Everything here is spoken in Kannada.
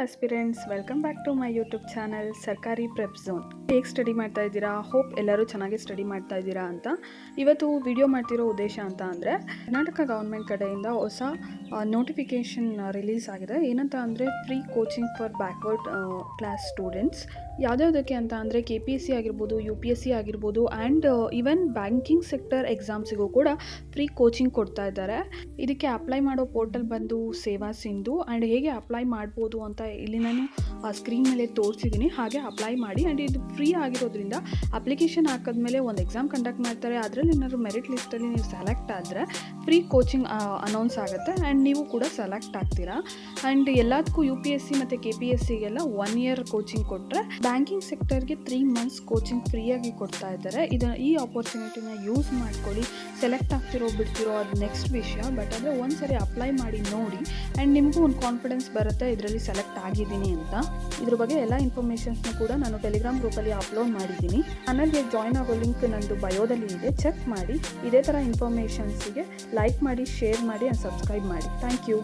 Aspirants, welcome back to my YouTube channel Sarkari prep zone. ಹೇಗೆ ಸ್ಟಡಿ ಮಾಡ್ತಾ ಇದ್ದೀರಾ? ಹೋಪ್ ಎಲ್ಲರೂ ಚೆನ್ನಾಗಿ ಸ್ಟಡಿ ಮಾಡ್ತಾ ಇದ್ದೀರಾ ಅಂತ. ಇವತ್ತು ವಿಡಿಯೋ ಮಾಡ್ತಿರೋ ಉದ್ದೇಶ ಅಂತ ಅಂದರೆ, ಕರ್ನಾಟಕ ಗೌರ್ಮೆಂಟ್ ಕಡೆಯಿಂದ ಹೊಸ ನೋಟಿಫಿಕೇಷನ್ ರಿಲೀಸ್ ಆಗಿದೆ. ಏನಂತ ಅಂದರೆ, free coaching for backward class students. ಯಾವುದ್ಯಾವುದಕ್ಕೆ ಅಂತ ಅಂದರೆ, KPSC ಆಗಿರ್ಬೋದು, UPSC ಆಗಿರ್ಬೋದು, ಆ್ಯಂಡ್ ಈವನ್ ಬ್ಯಾಂಕಿಂಗ್ ಸೆಕ್ಟರ್ ಎಕ್ಸಾಮ್ಸಿಗೂ ಕೂಡ ಫ್ರೀ ಕೋಚಿಂಗ್ ಕೊಡ್ತಾ ಇದ್ದಾರೆ. ಇದಕ್ಕೆ ಅಪ್ಲೈ ಮಾಡೋ ಪೋರ್ಟಲ್ ಬಂದು ಸೇವಾ ಸಿಂಧು. ಆ್ಯಂಡ್ ಹೇಗೆ ಅಪ್ಲೈ ಮಾಡ್ಬೋದು ಅಂತ ಇಲ್ಲಿ ನಾನು ಸ್ಕ್ರೀನ್ ಮೇಲೆ ತೋರಿಸಿದ್ದೀನಿ. ಹಾಗೆ ಅಪ್ಲೈ ಮಾಡಿ. ಆ್ಯಂಡ್ ಇದು ಫ್ರೀ ಆಗಿರೋದ್ರಿಂದ ಅಪ್ಲಿಕೇಶನ್ ಹಾಕಿದ್ಮೇಲೆ ಒಂದು ಎಕ್ಸಾಮ್ ಕಂಡಕ್ಟ್ ಮಾಡ್ತಾರೆ. ಅದರಲ್ಲಿ ಏನಾದ್ರು ಮೆರಿಟ್ ಲಿಸ್ಟಲ್ಲಿ ನೀವು ಸೆಲೆಕ್ಟ್ ಆದರೆ ಫ್ರೀ ಕೋಚಿಂಗ್ ಅನೌನ್ಸ್ ಆಗುತ್ತೆ ಆ್ಯಂಡ್ ನೀವು ಕೂಡ ಸೆಲೆಕ್ಟ್ ಆಗ್ತೀರಾ. ಆ್ಯಂಡ್ ಎಲ್ಲದಕ್ಕೂ UPSC ಮತ್ತು KPSCಗೆಲ್ಲ 1 year ಕೋಚಿಂಗ್ ಕೊಟ್ಟರೆ, ಬ್ಯಾಂಕಿಂಗ್ ಸೆಕ್ಟರ್ಗೆ 3 months ಕೋಚಿಂಗ್ ಫ್ರೀಯಾಗಿ ಕೊಡ್ತಾ ಇದ್ದಾರೆ. ಈ ಆಪರ್ಚುನಿಟಿನ ಯೂಸ್ ಮಾಡ್ಕೊಳ್ಳಿ. ಸೆಲೆಕ್ಟ್ ಆಗ್ತಿರೋ ಬಿಡ್ತಿರೋ ಅದು ನೆಕ್ಸ್ಟ್ ವಿಷಯ. ಬಟ್ ಅಂದರೆ ಒಂದ್ಸರಿ ಅಪ್ಲೈ ಮಾಡಿ ನೋಡಿ ಆ್ಯಂಡ್ ನಿಮಗೂ ಒಂದು ಕಾನ್ಫಿಡೆನ್ಸ್ ಬರುತ್ತೆ ಇದರಲ್ಲಿ ಸೆಲೆಕ್ಟ್ ಆಗಿದ್ದೀನಿ ಅಂತ. ಇದ್ರ ಬಗ್ಗೆ ಎಲ್ಲ ಇನ್ಫಾರ್ಮೇಷನ್ಸ್ನ ಕೂಡ ನಾನು ಟೆಲಿಗ್ರಾಮ್ ಗ್ರೂಪಲ್ಲಿ ಅಪ್ಲೋಡ್ ಮಾಡಿದ್ದೀನಿ. ಚಾನಲ್ಗೆ ಜಾಯ್ನ್ ಆಗೋ ಲಿಂಕ್ ನಂದು ಬಯೋದಲ್ಲಿ ಇದೆ, ಚೆಕ್ ಮಾಡಿ. ಇದೇ ಥರ ಇನ್ಫಾರ್ಮೇಷನ್ಸಿಗೆ ಲೈಕ್ ಮಾಡಿ, ಶೇರ್ ಮಾಡಿ ಆ್ಯಂಡ್ ಸಬ್ಸ್ಕ್ರೈಬ್ ಮಾಡಿ. Thank you.